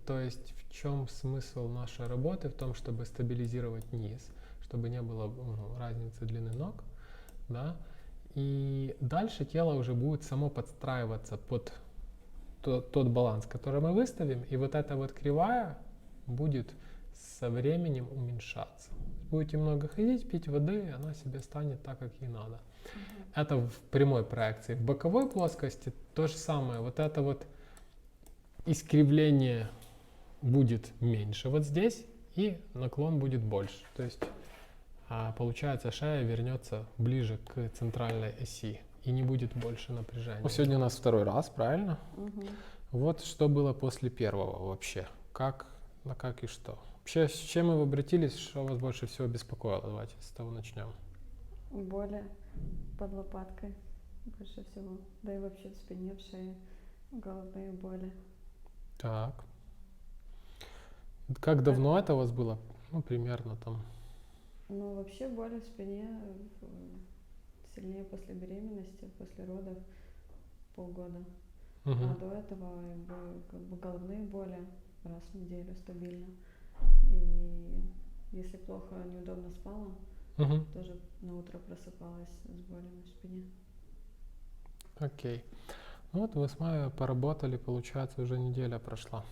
То есть в чем смысл нашей работы? В том, чтобы стабилизировать низ, чтобы не было разницы длины ног, да? И дальше тело уже будет само подстраиваться под тот баланс, который мы выставим, и вот эта вот кривая будет со временем уменьшаться. Будете много ходить, пить воды, она себе станет так, как ей надо. Это в прямой проекции. В боковой плоскости то же самое. Вот это вот искривление будет меньше вот здесь, и наклон будет больше. То есть получается, шея вернется ближе к центральной оси и не будет больше напряжения. Сегодня у нас второй раз, правильно? Вот что было после первого вообще. Как и что. Вообще, с чем вы обратились, что вас больше всего беспокоило? Давайте с того начнем. Боли под лопаткой больше всего. Да и вообще в спине, в шее, головные боли. Так. Как давно это у вас было? Ну, примерно там. Ну, вообще боли в спине сильнее после беременности, после родов полгода. А до этого как бы головные боли раз в неделю стабильно. И если плохо, неудобно спала, тоже на утро просыпалась с болями в спине. Окей. Ну вот вы с Майей поработали, получается, уже неделя прошла.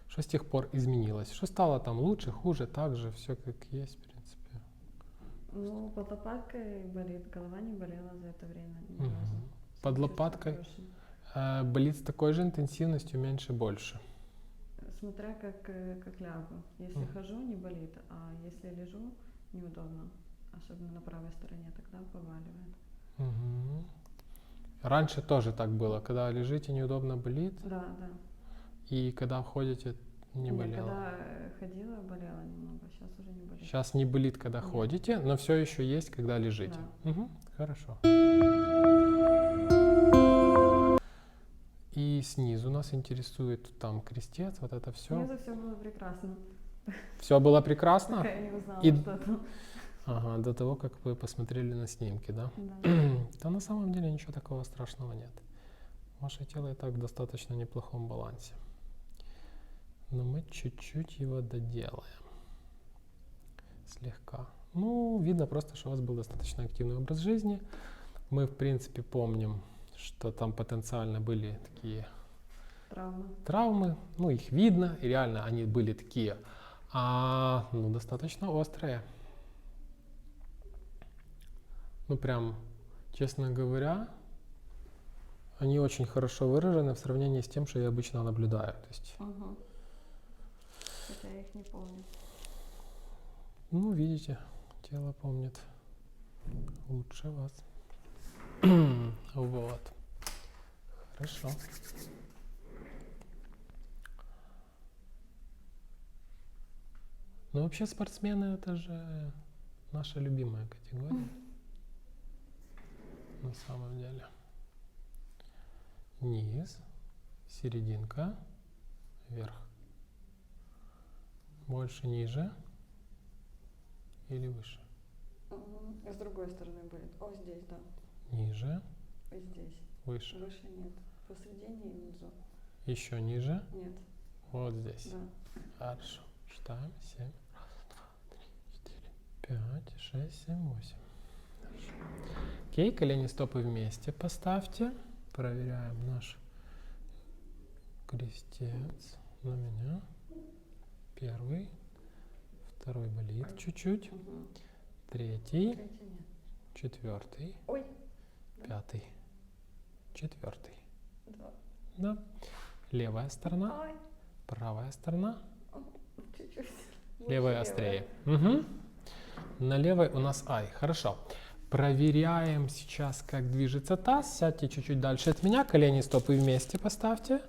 Что с тех пор изменилось? Что стало там лучше, хуже, так же, все как есть, в принципе? Ну, под лопаткой болит, голова не болела за это время ни разу. Под лопаткой болит с такой же интенсивностью, меньше, больше? Смотря как лягу. Если хожу, не болит, а если лежу, неудобно. Особенно на правой стороне, тогда поваливает. Раньше тоже так было, когда лежите, неудобно болит? Да. И когда ходите, не болело? Когда ходила, болела немного, сейчас уже не болит. Сейчас не болит, когда ходите, но все еще есть, когда лежите? Да. Хорошо. И снизу нас интересует там крестец, вот это все. Снизу все было прекрасно. Все было прекрасно? Пока я не узнала, что там. Ага, до того, как вы посмотрели на снимки, да? Да. Да на самом деле ничего такого страшного нет. Ваше тело и так в достаточно неплохом балансе. Но мы чуть-чуть его доделаем. Слегка. Ну, видно просто, что у вас был достаточно активный образ жизни. Мы, в принципе, помним, что там потенциально были такие травмы. Ну, их видно, и реально они были такие, достаточно острые. Ну, прям, честно говоря, они очень хорошо выражены в сравнении с тем, что я обычно наблюдаю. То есть, хотя я их не помню. ну, видите, тело помнит лучше вас. Вот. Хорошо. Ну, вообще спортсмены — это же наша любимая категория. На самом деле. Низ, серединка, вверх. Больше, ниже или выше? С другой стороны будет. О, здесь, да. Ниже. И здесь. Выше. Выше нет. Посередине и внизу. Еще ниже? Нет. Вот здесь. Да. Хорошо. Считаем. 7. 1, 2, 3, 4, 5, 6, 7, 8. Хорошо. Окей, колени, стопы вместе поставьте. Проверяем наш крестец. На меня. Первый. Второй болит чуть-чуть. Третий. Нет. Четвертый. Ой. Пятый. Четвертый. Да. Да. Левая сторона. Ой. Правая сторона. Чуть-чуть. Левая острее. На левой у нас ай. Хорошо. Проверяем сейчас, как движется таз. Сядьте чуть-чуть дальше от меня. Колени, стопы вместе поставьте.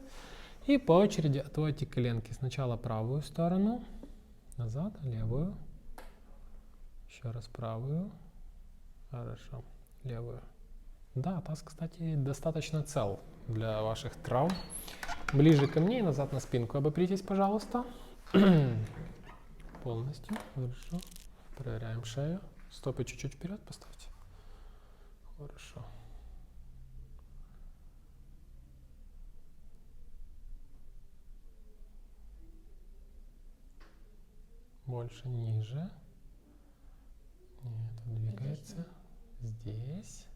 И по очереди отводите коленки. Сначала правую сторону. Назад. Левую. Еще раз правую. Хорошо. Левую. Да, таз, кстати, достаточно цел для ваших травм. Ближе ко мне и назад на спинку. Обопритесь, пожалуйста. Полностью. Хорошо. Проверяем шею. Стопы чуть-чуть вперед поставьте. Хорошо. Больше, ниже. Нет, он двигается. Здесь.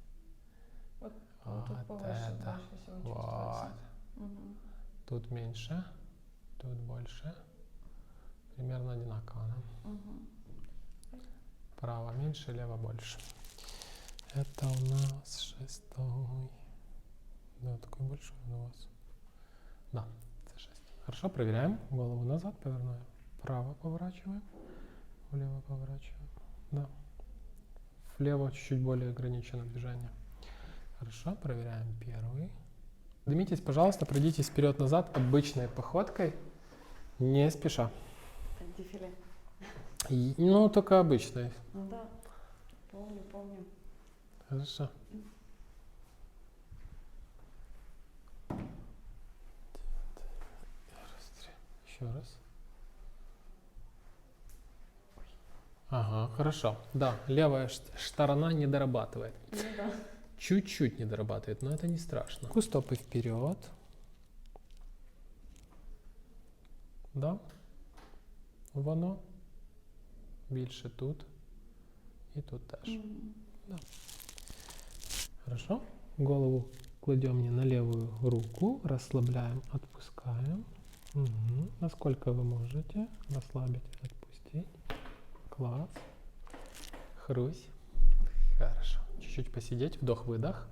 Вот Вот тут повыше, это. больше всего Вот. чувствуется. Мгм. Тут меньше, тут больше. Примерно одинаково, да? Мгм. Право меньше, лево больше. Это у нас 6. Да, такой большой у вас. Да, это 6. Хорошо, проверяем. Голову назад повернули. Вправо поворачиваем. Влево поворачиваем. Да. Влево чуть-чуть более ограничено движение. Хорошо, проверяем первый. Поднимитесь, пожалуйста, пройдитесь вперед-назад обычной походкой, не спеша. Так, дефиле. Ну, только обычной. Ну да, помню. Хорошо. Еще раз. Ага, хорошо. Да, левая сторона не дорабатывает. Ну да. Чуть-чуть не дорабатывает, но это не страшно. Стопы вперед. Да. Воно. Більше тут. І тут теж. Мгм. Да. Хорошо. Голову кладем не на левую руку. Расслабляем, отпускаем. Угу. Насколько вы можете. Расслабить, отпустить. Класс. Хрусь. Хорошо. Чуть-чуть посидеть. Вдох-выдох.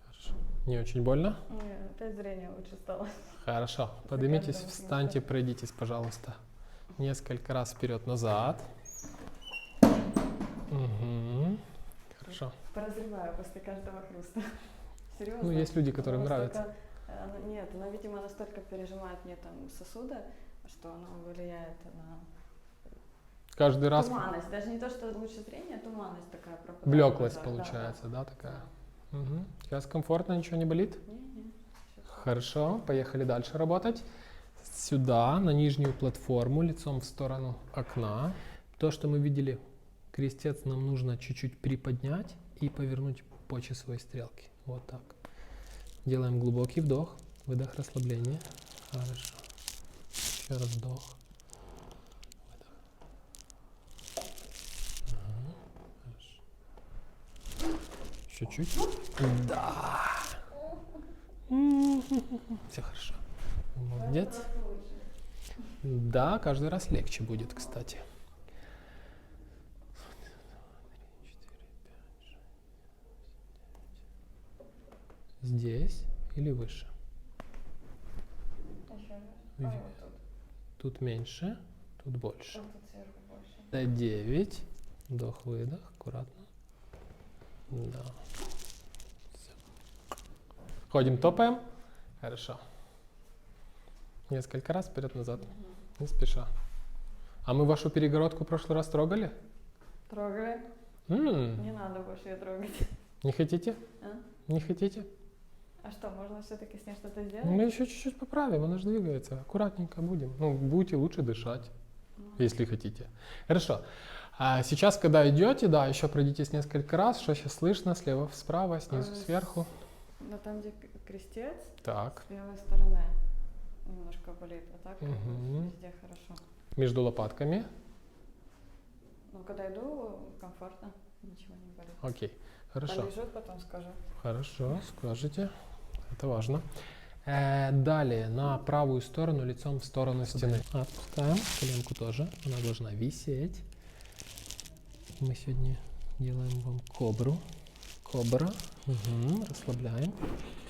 Хорошо. Не очень больно? Ой, опять зрение лучше стало. Хорошо. Поднимитесь, каждого встаньте, смысла. пройдитесь, пожалуйста. Несколько раз вперед-назад. Угу. Хорошо. Поразрываю после каждого хруста. Серьезно? Ну, есть люди, которым Оно нравится. настолько, нет, оно, видимо, настолько пережимает мне там сосуды, что оно влияет на Каждый раз туманность. Даже не то, что лучше зрение, а туманность такая пропадает. блеклость Да, получается, да, такая? Угу. Сейчас комфортно, ничего не болит? Не. Хорошо, поехали дальше работать. Сюда, на нижнюю платформу, лицом в сторону окна. То, что мы видели, крестец нам нужно чуть-чуть приподнять и повернуть по часовой стрелке. Вот так. Делаем глубокий вдох, выдох, расслабление. Хорошо. Еще раз вдох. Выдох. Ага, хорошо. Еще чуть. Да. Все хорошо. Молодец. Да, каждый раз легче будет, кстати. Здесь или выше? Еще раз. Ви- А, вот тут. Тут меньше, тут больше. Вот тут сверху больше. До 9. Вдох-выдох, аккуратно. Да. Всё. Ходим, топаем. Хорошо. Несколько раз вперед-назад. Не спеша. А мы вашу перегородку в прошлый раз трогали? Трогали. М, Не надо больше ее трогать. Не хотите? А? Не хотите? А что, можно все-таки с ней что-то сделать? Мы еще чуть-чуть поправим, она же двигается. Аккуратненько будем. Ну, будете лучше дышать, если хотите. Хорошо. А сейчас, когда идете, да, еще пройдитесь несколько раз. Что сейчас слышно? Слева, справа, снизу, сверху. Ну там, где крестец, Так. с левой стороны немножко болит, а так Мгм. везде хорошо. Между лопатками. Ну, когда иду, комфортно, ничего не болит. Окей. Хорошо. Полежу, потом скажу. Хорошо, скажите. Это важно. Далее на правую сторону, лицом в сторону стены. Отпускаем коленку тоже. Она должна висеть. Мы сегодня делаем вам кобру. Кобра. Угу. Расслабляем.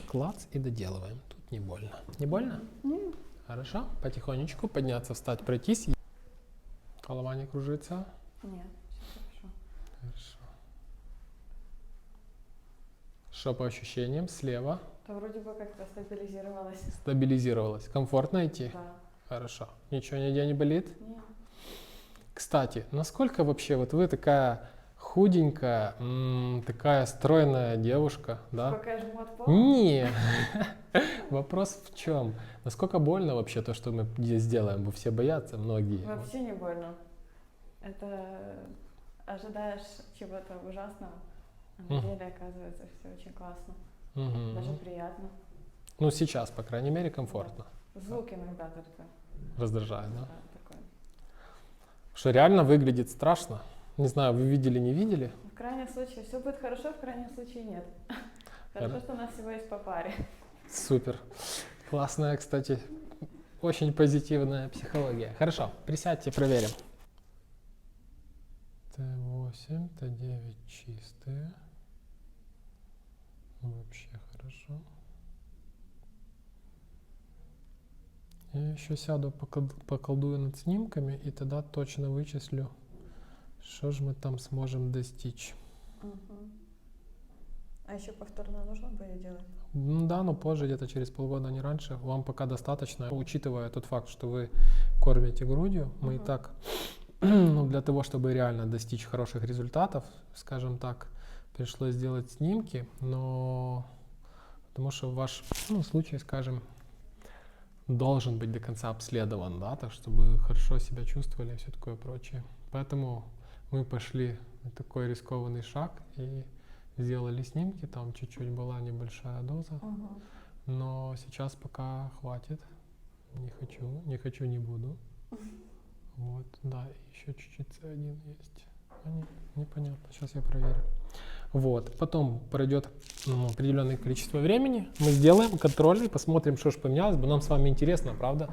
Клац и доделываем. Тут не больно. Не больно? Нет. Хорошо. Потихонечку подняться, встать, пройтись. Голова не кружится. Нет, все хорошо. Хорошо. Что по ощущениям? Слева. То вроде бы как-то стабилизировалась. Стабилизировалась. Комфортно идти? Да. Хорошо. Ничего нигде не болит? Нет. Кстати, насколько вообще вот вы такая худенькая, такая стройная девушка, да? Пока я жму от пола? Не. Вопрос в чем? Насколько больно вообще то, что мы здесь делаем? Вы все боятся, многие. Вообще не больно. Это ожидаешь чего-то ужасного, а на деле оказывается все очень классно. Мгм. Даже приятно. Ну, сейчас, по крайней мере, комфортно. Звук иногда только Раздражает, да? такой. Что реально выглядит страшно. Не знаю, вы видели, не видели? В крайнем случае все будет хорошо, в крайнем случае нет. Хорошо, что у нас всего есть по паре. Супер. Классная, кстати, очень позитивная психология. Хорошо, присядьте, проверим. Т8, Т9 чистые. Вообще хорошо. Я еще сяду, поколдую над снимками, и тогда точно вычислю, что же мы там сможем достичь. А еще повторно нужно будет делать? Ну да, но позже, где-то через полгода, не раньше. Вам пока достаточно, учитывая тот факт, что вы кормите грудью, мы и так, ну, для того, чтобы реально достичь хороших результатов, скажем так, пришлось сделать снимки, но потому что ваш случай, скажем, должен быть до конца обследован, да, так чтобы хорошо себя чувствовали и все такое прочее. Поэтому мы пошли на такой рискованный шаг и сделали снимки, там чуть-чуть была небольшая доза, но сейчас пока хватит, не хочу, не буду. Вот, да, еще чуть-чуть С1 есть. Непонятно, сейчас я проверю. Вот, потом пройдет определенное количество времени, мы сделаем контрольный, посмотрим, что же поменялось, бы нам с вами интересно, правда?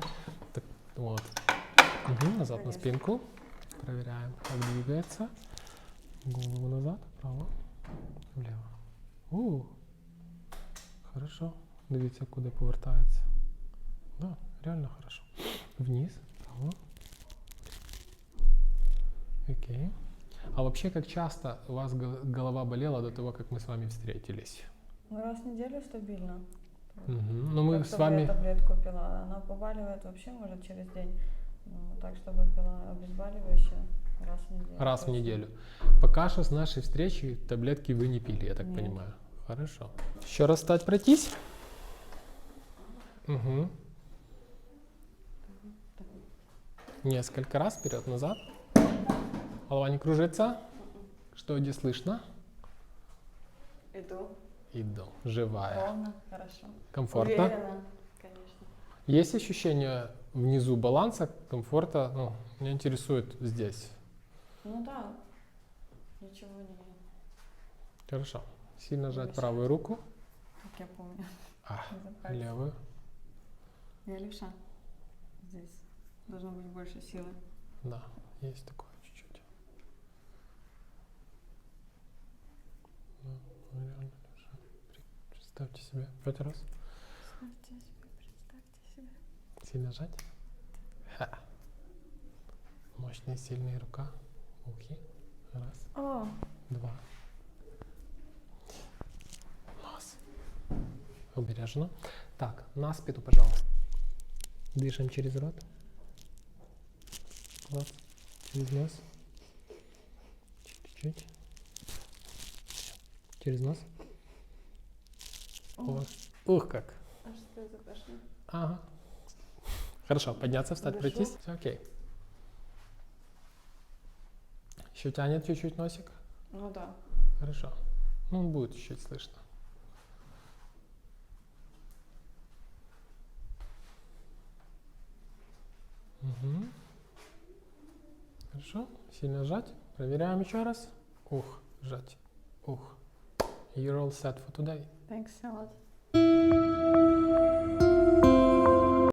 Так, вот. Назад на спинку, проверяем, как двигается. Голову назад, вправо, влево. Хорошо, дивіться, куда повертается. Да, реально хорошо. Вниз, вправо. Окей. А вообще, как часто у вас голова болела до того, как мы с вами встретились? Ну, раз в неделю стабильно. Ну, мы с чтобы вами... я таблетку пила. Она побаливает вообще, может, через день. Ну, так, чтобы пила обезболивающее раз в неделю. Раз в неделю. Пока что с нашей встречи таблетки вы не пили, я так понимаю. Хорошо. Еще раз встать, пройтись. Несколько раз вперед-назад. Голова не кружится. Что где слышно? Иду. Живая. Ровно, хорошо. Комфортно. Уверенно, конечно. Есть ощущение внизу баланса, комфорта? Ну, меня интересует здесь. Ну да. Ничего не... Хорошо. Сильно сжать правую руку. Как я помню. Левую. Я левша. Здесь должно быть больше силы. Да, есть такое чуть-чуть. Да, реально левша. Представьте себе. 5 раз. Представьте себе. Сильно сжать. Ха. Мощная, сильная рука. Ухи. Раз. Два. Нос. Обережно. Так, на спину, пожалуйста. Дышим через рот. Класс. Через нос. Чуть-чуть. Через нос. Ух, как. А что это пошло? Ага. Хорошо, подняться, встать, пройтись. Все окей. Еще тянет чуть-чуть носик? Ну да. Хорошо. Ну, будет чуть-чуть слышно. Хорошо. Сильно сжать. Проверяем еще раз. Ух, сжать. Ух. You're all set for today. Thanks a lot.